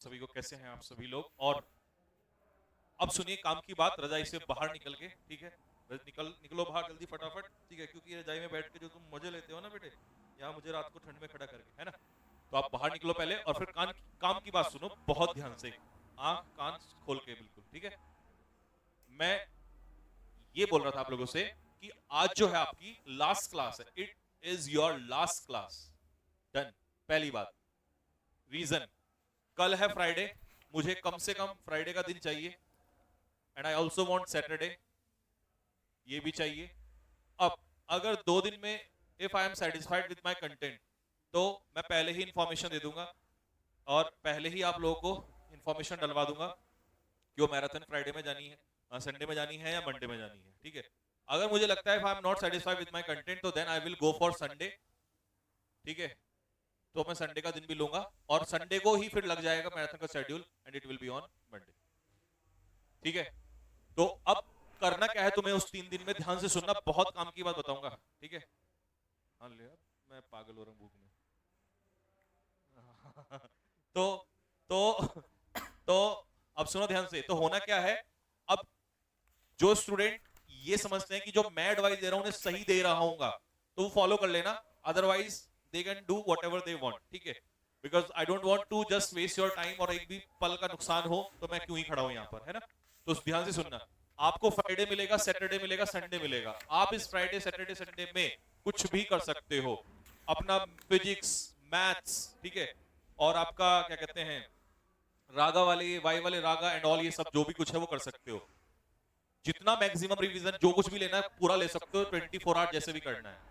सभी को कैसे हैं आप सभी लोग। और अब सुनिए काम की बात, रजाई से बाहर निकल के, ठीक है, निकलो बाहर जल्दी फटाफट, ठीक है, क्योंकि रजाई में बैठ के जो तुम मजे लेते हो ना बेटे, यहाँ मुझे रात को ठंड में खड़ा करके, है ना। तो आप बाहर निकलो पहले और फिर काम की बात सुनो बहुत ध्यान से, आंख कान खोल के बिल्कुल, ठीक है। मैं ये बोल रहा था आप लोगों से कि आज जो है आपकी लास्ट क्लास है, it is your last class, done. पहली बात, रीजन, कल है फ्राइडे, मुझे कम से कम फ्राइडे का दिन चाहिए, and I also want Saturday, ये भी चाहिए। अब अगर 2 दिन में if I am satisfied with my content तो मैं पहले ही इंफॉर्मेशन दे दूंगा और पहले ही आप लोगों को इंफॉर्मेशन डलवा दूंगा कि वो मैराथन फ्राइडे में जानी है, संडे में जानी है या मंडे में जानी है, ठीक है। अगर मुझे लगता है if I am not satisfied with my content तो then I will go for Sunday, ठीक है। तो मैं संडे का दिन भी लूंगा और संडे को ही फिर लग जाएगा मैराथन का schedule and it will be on Monday, ठीक है। तो अब करना क्या है तुम्हें उस 3 दिन में, ध्यान से सुनना, बहुत काम की बात बताऊंगा, ठीक है। हाँ ले यार, मैं पागल हो रहा हूँ भूख में। तो तो तो अब सुनो ध्यान से, तो होना क्या है। अब जो स्टूडेंट ये समझते हैं कि जो मैं एडवाइस दे रहा हूं उन्हें सही दे रहा हूँ, तो वो फॉलो कर लेना, otherwise they can do whatever they want, ठीक है। Because I don't want to just waste your time और एक भी पल का नुकसान हो तो मैं क्यों ही खड़ा हूं यहाँ पर, है ना। तो ध्यान से सुनना, आपको फ्राइडे मिलेगा, सैटरडे मिलेगा, संडे मिलेगा। आप इस फ्राइडे सैटरडे संडे में कुछ भी कर सकते हो, अपना फिजिक्स, मैथ्स, ठीक है, और आपका क्या कहते हैं रागा वाले, वाई वाले रागा एंड ऑल, ये सब जो भी कुछ है वो कर सकते हो। जितना मैक्सिमम रिवीजन जो कुछ भी लेना है पूरा ले सकते हो, 24 आवर जैसे भी करना है।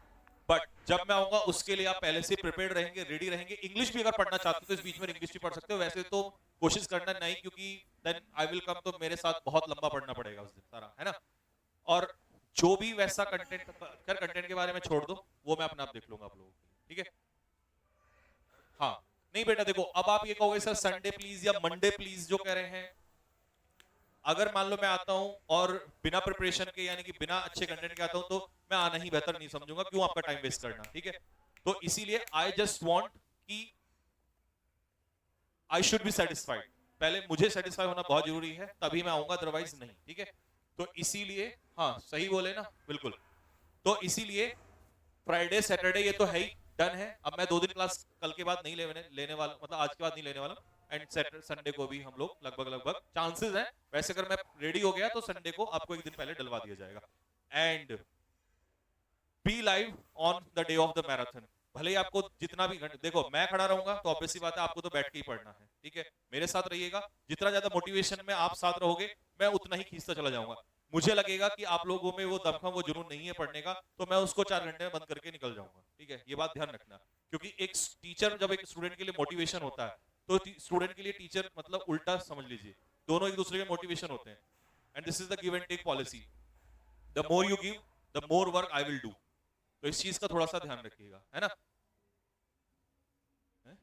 बट जब मैं आऊंगा उसके लिए आप पहले से प्रिपेयर्ड रहेंगे, रेडी रहेंगे। इंग्लिश भी अगर पढ़ना चाहते हो तो इस बीच में इंग्लिश भी पढ़ सकते हो, वैसे तो कोशिश करना नहीं, क्योंकि देन आई विल कम तो मेरे साथ बहुत लंबा पढ़ना पड़ेगा उस दिन सारा, है ना। और जो भी वैसा कंटेंट, कर कंटेंट के बारे में छोड़ दो, वो मैं अपने आप देख लूंगा आप लोगों के लिए, ठीक है। हाँ, नहीं बेटा देखो, अब आप ये कहोगे सर संडे प्लीज या मंडे प्लीज जो कह रहे हैं, अगर मान लो मैं आता हूं और बिना प्रिपरेशन के यानी कि बिना अच्छे कंटेंट के आता हूं तो मैं आना ही बेहतर नहीं समझूंगा, क्यों आपका टाइम वेस्ट करना, ठीक है। तो इसीलिए आई जस्ट वांट कि आई शुड बी सेटिस्फाइड, पहले मुझे सेटिस्फाई होना बहुत जरूरी है, तभी मैं आऊंगा, अदरवाइज नहीं, ठीक है। तो इसीलिए, हाँ सही बोले ना, बिल्कुल। तो इसीलिए फ्राइडे सैटरडे ये तो है ही, डन है। अब मैं 2 दिन क्लास कल के बाद नहीं लेने वाला, मतलब आज के बाद नहीं लेने वाला, एंड सैटरडे संडे को भी हम लोग लगभग लगभग चांसेस है, वैसे अगर मैं रेडी हो गया तो संडे को आपको एक दिन पहले डलवा दिया जाएगा। And be live on the day of the marathon, भले ही आपको जितना भी घंटे, देखो मैं खड़ा रहूंगा तो ऑब्वियसली बात है आपको तो बैठ के ही पढ़ना है, ठीक है। मेरे साथ रहिएगा, जितना ज्यादा मोटिवेशन में आप साथ रहोगे मैं उतना ही खींचता चला जाऊंगा। मुझे लगेगा कि आप लोगों में वो दमखम, वो जुनून नहीं है पढ़ने का, तो मैं उसको 4 घंटे में बंद करके निकल जाऊंगा, ठीक है। ये बात ध्यान रखना, क्योंकि एक टीचर जब एक स्टूडेंट के लिए मोटिवेशन होता है तो स्टूडेंट के लिए टीचर मतलब उल्टा समझ लीजिए, दोनों एक दूसरे के मोटिवेशन होते हैं। And this is the give and take policy, the more you give the more work I will do. तो इस चीज का थोड़ा सा ध्यान रखिएगा, है ना। है?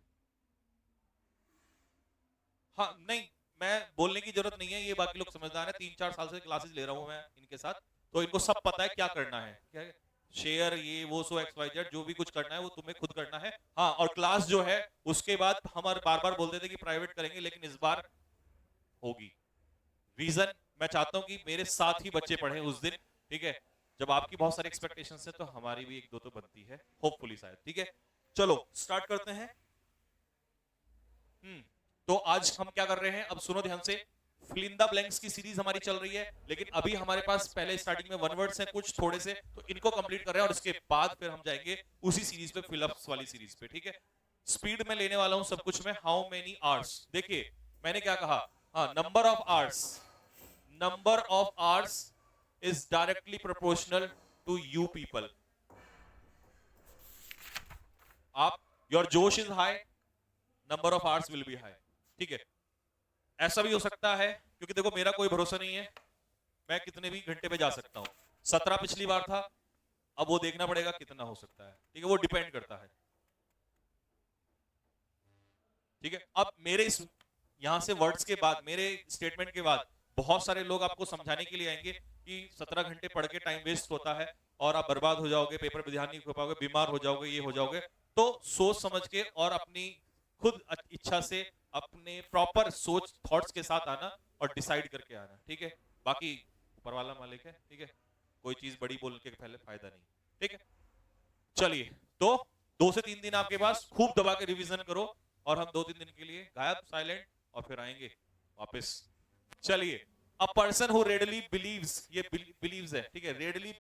हाँ नहीं, मैं बोलने की जरूरत नहीं है, ये बाकी लोग समझदार है, 3-4 साल से क्लासेस ले रहा हूं मैं इनके साथ, तो इनको सब पता है क्या करना है, क्या है? शेयर ये वो सो एक्स वाई जेड जो भी कुछ करना है वो तुम्हें खुद करना है। हाँ, और क्लास जो है उसके बाद हम बार बार बोलते थे कि प्राइवेट करेंगे, लेकिन इस बार होगी। रीजन, मैं चाहता हूं कि मेरे साथ ही बच्चे पढ़े उस दिन, ठीक है। जब आपकी बहुत सारी एक्सपेक्टेशंस है तो हमारी भी एक दो तो बनती है, होपफुली शायद, ठीक है। चलो स्टार्ट करते हैं। तो आज हम क्या कर रहे हैं, अब सुनो ध्यान से। फिल इन द ब्लैंक्स की सीरीज हमारी चल रही है, लेकिन अभी हमारे पास पहले स्टार्टिंग में वन वर्ड्स हैं कुछ थोड़े से, तो इनको कंप्लीट कर रहे हैं और इसके बाद फिर हम जाएंगे उसी सीरीज पे, फिलअप्स वाली सीरीज पे, ठीक है। स्पीड में लेने वाला हूं सब कुछ में। हाउ मेनी आवर्स, देखिए मैंने क्या कहा, हाँ number of hours, number of hours is directly proportional to you people. आप, योर जोश is high, number of hours will be high, ठीक है। ऐसा भी हो सकता है, क्योंकि देखो मेरा कोई भरोसा नहीं है, मैं कितने भी घंटे पे जा सकता हूं। 17 पिछली बार था, अब वो देखना पड़ेगा कितना हो सकता है, ठीक है, वो डिपेंड करता है, ठीक है। अब मेरे इस यहां से वर्ड्स के बाद, मेरे स्टेटमेंट के बाद बहुत सारे लोग आपको समझाने के लिए आएंगे कि 17 घंटे पढ़ के टाइम वेस्ट होता है और आप बर्बाद हो जाओगे, पेपर पे ध्यान नहीं कर पाओगे, बीमार हो जाओगे, ये हो जाओगे। तो सोच समझ के और अपनी खुद इच्छा से अपने प्रॉपर सोच थॉट्स के साथ आना और डिसाइड करके आना, ठीक है। बाकी ऊपर वाला मालिक है, ठीक है, कोई चीज बड़ी बोल के पहले फायदा नहीं, ठीक है। चलिए, तो 2 से 3 दिन आपके पास, खूब दबा के रिवीजन करो, और हम 2-3 दिन के लिए गायब, साइलेंट, और फिर आएंगे वापस। चलिए, a person who readily believes, ये बिलीव्स है, ठीक है, रेडली